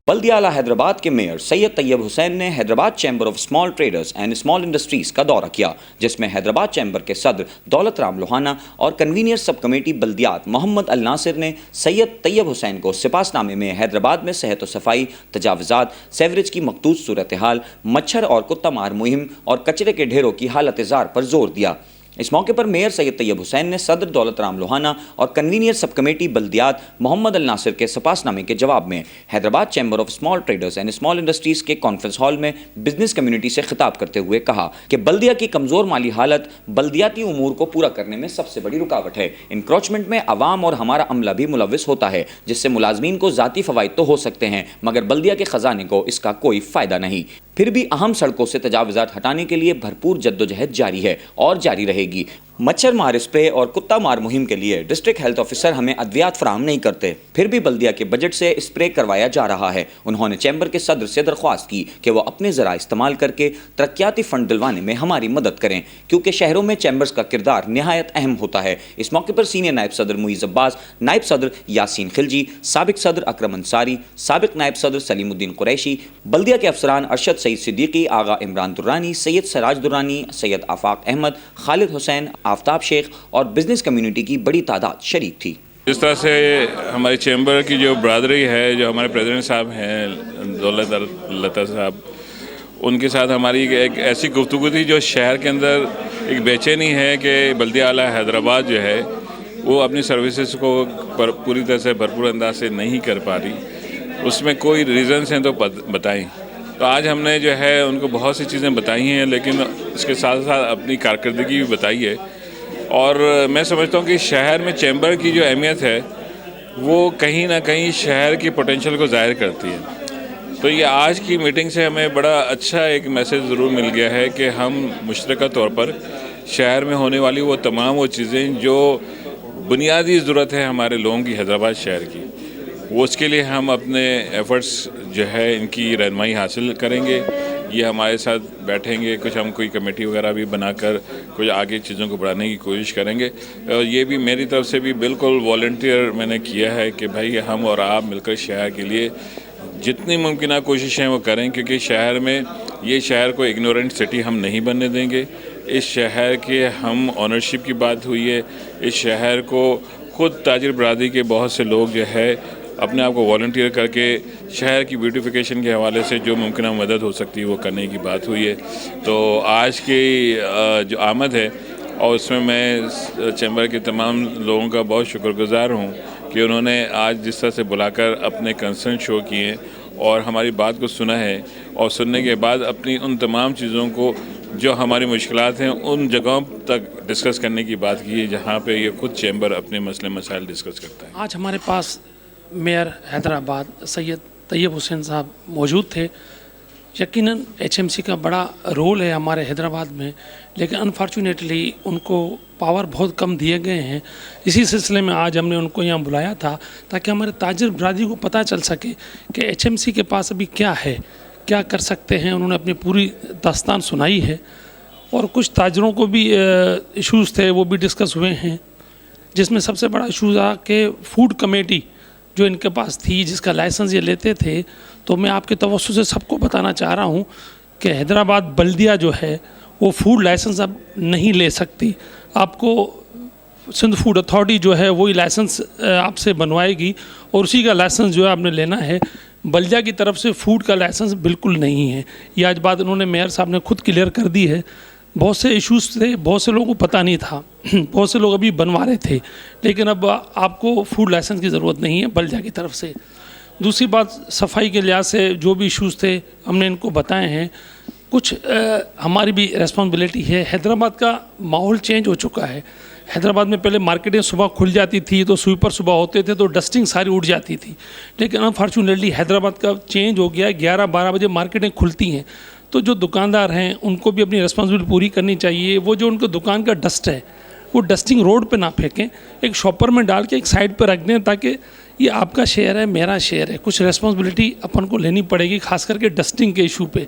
بلدیہ اعلیٰ حیدرآباد کے میئر سید طیب حسین نے Hyderabad chamber of small traders and small industries کا دورہ کیا، جس میں حیدرآباد چیمبر کے صدر دولت رام لوہانہ اور کنوینر سب کمیٹی بلدیات محمد الناصر نے سید طیب حسین کو سپاس نامے میں حیدرآباد میں صحت و صفائی، تجاوزات، سیوریج کی مخدوش صورتحال، مچھر اور کتا مار مہم اور کچرے کے ڈھیروں کی حالت زار پر زور دیا۔ اس موقع پر میئر سید طیب حسین نے صدر دولت رام لوہانہ اور کنوینر سب کمیٹی بلدیات محمد الناصر کے سپاس نامے کے جواب میں Hyderabad chamber of small traders and small industries کے کانفرنس ہال میں بزنس کمیونٹی سے خطاب کرتے ہوئے کہا کہ بلدیہ کی کمزور مالی حالت بلدیاتی امور کو پورا کرنے میں سب سے بڑی رکاوٹ ہے۔ انکروچمنٹ میں عوام اور ہمارا عملہ بھی ملوث ہوتا ہے، جس سے ملازمین کو ذاتی فوائد تو ہو سکتے ہیں مگر بلدیہ کے خزانے کو اس کا کوئی فائدہ نہیں۔ پھر بھی اہم سڑکوں سے تجاوزات ہٹانے کے لیے بھرپور جدوجہد جاری ہے اور جاری رہے گی۔ مچھر مار اسپرے اور کتا مار مہم کے لیے ڈسٹرکٹ ہیلتھ آفیسر ہمیں ادویات فراہم نہیں کرتے، پھر بھی بلدیہ کے بجٹ سے اسپرے کروایا جا رہا ہے۔ انہوں نے چیمبر کے صدر سے درخواست کی کہ وہ اپنے ذرائع استعمال کر کے ترقیاتی فنڈ دلوانے میں ہماری مدد کریں، کیونکہ شہروں میں چیمبرز کا کردار نہایت اہم ہوتا ہے۔ اس موقع پر سینئر نائب صدر معیز عباس، نائب صدر یاسین خلجی، سابق صدر اکرم انصاری، سابق نائب صدر سلیم الدین قریشی، بلدیہ کے افسران ارشد سعید صدیقی، آغا عمران درانی، سید سراج درانی، سید آفاق احمد، خالد حسین، آفتاب شیخ اور بزنس کمیونٹی کی بڑی تعداد شریک تھی۔ جس طرح سے ہماری چیمبر کی جو برادری ہے، جو ہمارے پریزیڈنٹ صاحب ہیں دولت لتا صاحب، ان کے ساتھ ہماری ایک ایسی گفتگو تھی جو شہر کے اندر ایک بے چینی ہے کہ بلدیہ اعلیٰ حیدرآباد جو ہے وہ اپنی سروسز کو پوری طرح سے بھرپور انداز سے نہیں کر پا رہی۔ اس میں کوئی ریزنس ہیں تو بتائیں۔ تو آج ہم نے جو ہے ان کو بہت سی چیزیں بتائی ہیں، لیکن اس کے ساتھ ساتھ اپنی کارکردگی بھی بتائی ہے۔ اور میں سمجھتا ہوں کہ شہر میں چیمبر کی جو اہمیت ہے وہ کہیں نہ کہیں شہر کی پوٹینشیل کو ظاہر کرتی ہے۔ تو یہ آج کی میٹنگ سے ہمیں بڑا اچھا ایک میسج ضرور مل گیا ہے کہ ہم مشترکہ طور پر شہر میں ہونے والی وہ تمام وہ چیزیں جو بنیادی ضرورت ہے ہمارے لوگوں کی حیدرآباد شہر کی، وہ اس کے لیے ہم اپنے ایفرٹس جو ہے ان کی رہنمائی حاصل کریں گے۔ یہ ہمارے ساتھ بیٹھیں گے، کچھ ہم کوئی کمیٹی وغیرہ بھی بنا کر کچھ آگے چیزوں کو بڑھانے کی کوشش کریں گے۔ اور یہ بھی میری طرف سے بھی بالکل والنٹیئر میں نے کیا ہے کہ بھائی ہم اور آپ مل کر شہر کے لیے جتنی ممکنہ کوششیں وہ کریں، کیونکہ شہر میں یہ شہر کو اگنورنٹ سٹی ہم نہیں بننے دیں گے۔ اس شہر کے ہم آنرشپ کی بات ہوئی ہے، اس شہر کو خود تاجر برادری کے بہت سے لوگ جو ہے اپنے آپ کو والنٹیئر کر کے شہر کی بیوٹیفیکیشن کے حوالے سے جو ممکنہ مدد ہو سکتی ہے وہ کرنے کی بات ہوئی ہے۔ تو آج کی جو آمد ہے اور اس میں چیمبر کے تمام لوگوں کا بہت شکر گزار ہوں کہ انہوں نے آج جس طرح سے بلا کر اپنے کنسرن شو کیے اور ہماری بات کو سنا ہے، اور سننے کے بعد اپنی ان تمام چیزوں کو جو ہماری مشکلات ہیں ان جگہوں تک ڈسکس کرنے کی بات کی ہے جہاں پہ یہ خود چیمبر اپنے مسئلے مسائل ڈسکس کرتا ہے۔ آج ہمارے پاس میئر حیدرآباد سید طیب حسین صاحب موجود تھے۔ یقیناً ایچ ایم سی کا بڑا رول ہے ہمارے حیدرآباد میں، لیکن انفارچونیٹلی ان کو پاور بہت کم دیے گئے ہیں۔ اسی سلسلے میں آج ہم نے ان کو یہاں بلایا تھا تاکہ ہمارے تاجر برادری کو پتہ چل سکے کہ ایچ ایم سی کے پاس ابھی کیا ہے، کیا کر سکتے ہیں۔ انہوں نے اپنی پوری داستان سنائی ہے اور کچھ تاجروں کو بھی ایشوز تھے وہ بھی ڈسکس ہوئے ہیں، جس میں سب سے بڑا ایشو تھا کہ فوڈ کمیٹی جو ان کے پاس تھی، جس کا لائسنس یہ لیتے تھے۔ تو میں آپ کے توسط سے سب کو بتانا چاہ رہا ہوں کہ حیدرآباد بلدیہ جو ہے وہ فوڈ لائسنس اب نہیں لے سکتی۔ آپ کو سندھ فوڈ اتھارٹی جو ہے وہی لائسنس آپ سے بنوائے گی اور اسی کا لائسنس جو ہے آپ نے لینا ہے۔ بلدیہ کی طرف سے فوڈ کا لائسنس بالکل نہیں ہے۔ یہ آج بات انہوں نے میئر صاحب نے خود کلیئر کر دی ہے۔ بہت سے ایشوز تھے، بہت سے لوگوں کو پتہ نہیں تھا، بہت سے لوگ ابھی بنوا رہے تھے، لیکن اب آپ کو فوڈ لائسنس کی ضرورت نہیں ہے بلدیہ کی طرف سے۔ دوسری بات، صفائی کے لحاظ سے جو بھی ایشوز تھے ہم نے ان کو بتائے ہیں۔ کچھ ہماری بھی ریسپانسبلٹی ہے۔ حیدرآباد کا ماحول چینج ہو چکا ہے۔ حیدرآباد میں پہلے مارکیٹیں صبح کھل جاتی تھی تو سویپر صبح ہوتے تھے تو ڈسٹنگ ساری اٹھ جاتی تھی، لیکن انفارچونیٹلی حیدرآباد کا چینج ہو گیا ہے۔ 11-12 بجے مارکیٹیں کھلتی ہیں، تو جو دکاندار ہیں ان کو بھی اپنی ریسپانسبلٹی پوری کرنی چاہیے۔ وہ جو ان کو دکان کا ڈسٹ ہے وہ ڈسٹنگ روڈ پہ نہ پھینکیں، ایک شاپر میں ڈال کے ایک سائڈ پہ رکھ دیں تاکہ یہ آپ کا شہر ہے، میرا شہر ہے۔ کچھ ریسپانسبلٹی اپن کو لینی پڑے گی، خاص کر کے ڈسٹنگ کے ایشو پہ۔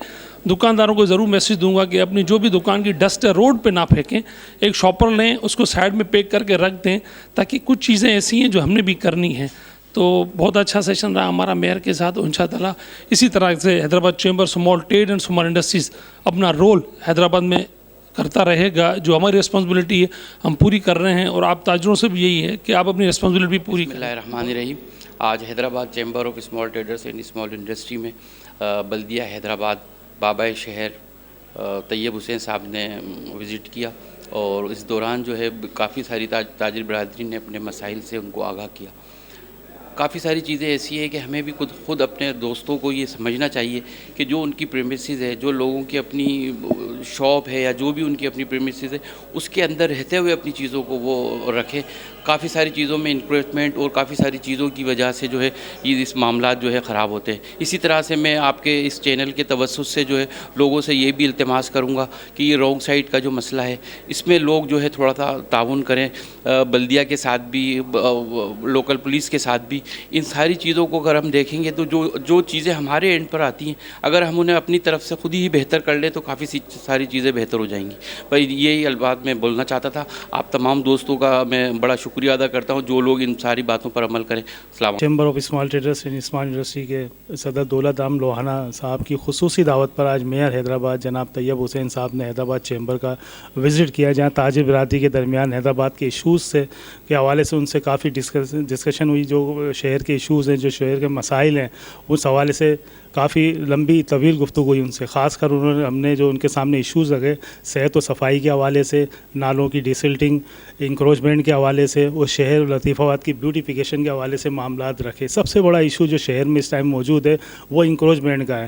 دکانداروں کو ضرور میسج دوں گا کہ اپنی جو بھی دکان کی ڈسٹ ہے روڈ پہ نہ پھینکیں، ایک شاپر لیں، اس کو سائڈ میں پیک کر کے رکھ دیں، تاکہ کچھ چیزیں ایسی ہیں جو ہم نے بھی کرنی ہیں۔ تو بہت اچھا سیشن رہا ہمارا میئر کے ساتھ. ان شاء اللہ اسی طرح سے Hyderabad chamber small trade and small industries اپنا رول حیدرآباد میں کرتا رہے گا. جو ہماری رسپانسبلٹی ہے ہم پوری کر رہے ہیں, اور آپ تاجروں سے بھی یہی ہے کہ آپ اپنی رسپانسبلٹی پوری کریں. بسم اللہ الرحمن الرحیم. آج Hyderabad chamber of small traders and small industry میں بلدیہ حیدرآباد بابائے شہر طیب حسین صاحب نے وزٹ کیا, اور اس دوران جو ہے کافی ساری تاجر برادری نے اپنے مسائل سے ان کو آگاہ کیا. کافی ساری چیزیں ایسی ہیں کہ ہمیں بھی خود اپنے دوستوں کو یہ سمجھنا چاہیے کہ جو ان کی پریمیسز ہے, جو لوگوں کی اپنی شاپ ہے یا جو بھی ان کی اپنی پریمیسز ہے, اس کے اندر رہتے ہوئے اپنی چیزوں کو وہ رکھیں. کافی ساری چیزوں میں انکریجمنٹ اور کافی ساری چیزوں کی وجہ سے جو ہے یہ اس معاملات جو ہے خراب ہوتے ہیں. اسی طرح سے میں آپ کے اس چینل کے توسط سے جو ہے لوگوں سے یہ بھی التماس کروں گا کہ یہ رونگ سائڈ کا جو مسئلہ ہے اس میں لوگ جو ہے تھوڑا سا تعاون کریں, بلدیہ کے ساتھ بھی, لوکل پولیس کے ساتھ بھی. ان ساری چیزوں کو اگر ہم دیکھیں گے تو جو چیزیں ہمارے اینڈ پر آتی ہیں اگر ہم انہیں اپنی طرف سے خود ہی بہتر کر لیں تو کافی ساری چیزیں بہتر ہو جائیں گی. بھائی یہی البات میں بولنا چاہتا تھا. آپ تمام دوستوں کا میں بڑا شکریہ ادا کرتا ہوں جو لوگ ان ساری باتوں پر عمل کریں. السلام علیکم. Chamber of small traders and small industry کے صدر دولت رام لوہانہ صاحب کی خصوصی دعوت پر آج میئر حیدرآباد جناب طیب حسین صاحب نے حیدرآباد چیمبر کا وزٹ کیا, جہاں تاجر برادری کے درمیان حیدرآباد کے ایشوز کے حوالے سے ان سے کافی ڈسکشن ہوئی. جو شہر کے ایشوز ہیں, جو شہر کے مسائل ہیں, اس حوالے سے کافی لمبی طویل گفتگو ہوئی ان سے. خاص کر ہم نے جو ان کے سامنے ایشوز رکھے صحت و صفائی کے حوالے سے, نالوں کی ڈیسلٹنگ, انکروچمنٹ کے حوالے سے, اور شہر لطیف آباد کی بیوٹیفیکیشن کے حوالے سے معاملات رکھے. سب سے بڑا ایشو جو شہر میں اس ٹائم موجود ہے وہ انکروچمنٹ کا ہے.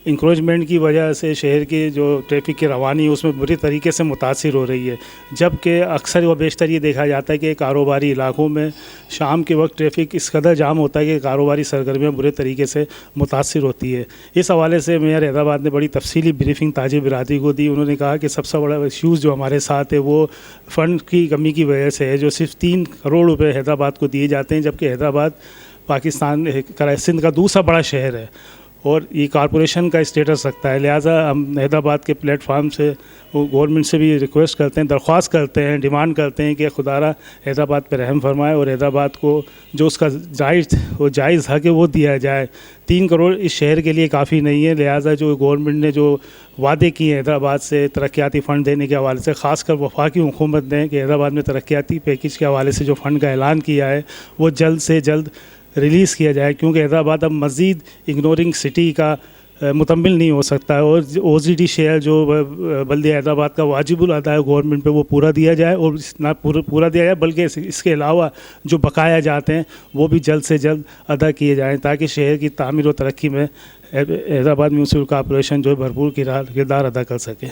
انکروچمنٹ کی وجہ سے شہر کی جو ٹریفک کی روانی ہے اس میں بری طریقے سے متاثر ہو رہی ہے, جبکہ اکثر و بیشتر یہ دیکھا جاتا ہے کہ کاروباری علاقوں میں شام کے وقت ٹریفک اس قدر جام ہوتا ہے کہ کاروباری سرگرمیاں برے طریقے سے متاثر ہوتی ہے. اس حوالے سے میئر حیدرآباد نے بڑی تفصیلی بریفنگ تاجر برادری کو دی. انہوں نے کہا کہ سب سے بڑا ایشوز جو ہمارے ساتھ ہے وہ فنڈ کی کمی کی وجہ سے ہے, جو صرف 3 کروڑ روپے حیدرآباد کو دیے جاتے ہیں, جبکہ حیدرآباد پاکستان سندھ کا دوسرا بڑا شہر ہے اور یہ کارپوریشن کا اسٹیٹس رکھتا ہے. لہٰذا ہم حیدرآباد کے پلیٹ فارم سے گورنمنٹ سے بھی ریکویسٹ کرتے ہیں, درخواست کرتے ہیں, ڈیمانڈ کرتے ہیں کہ خدارہ حیدرآباد پہ رحم فرمائے اور حیدرآباد کو جو اس کا جائز حق ہے وہ دیا جائے. 3 کروڑ اس شہر کے لیے کافی نہیں ہے. لہٰذا جو گورنمنٹ نے جو وعدے کیے حیدرآباد سے ترقیاتی فنڈ دینے کے حوالے سے, خاص کر وفاقی حکومت نے کہ حیدرآباد میں ترقیاتی پیکیج کے حوالے سے جو فنڈ کا اعلان کیا ہے وہ جلد سے جلد ریلیز کیا جائے, کیونکہ حیدرآباد اب مزید اگنورنگ سٹی کا مکمل نہیں ہو سکتا ہے. اور او زی ڈی شیئر جو بلدیہ حیدرآباد کا واجب الادا ہے گورنمنٹ پہ وہ پورا دیا جائے, اور نہ پورا دیا جائے بلکہ اس کے علاوہ جو بقایا جاتے ہیں وہ بھی جلد سے جلد ادا کیے جائیں, تاکہ شہر کی تعمیر و ترقی میں حیدرآباد میونسپل کارپوریشن جو ہے بھرپور کردار ادا کر سکے.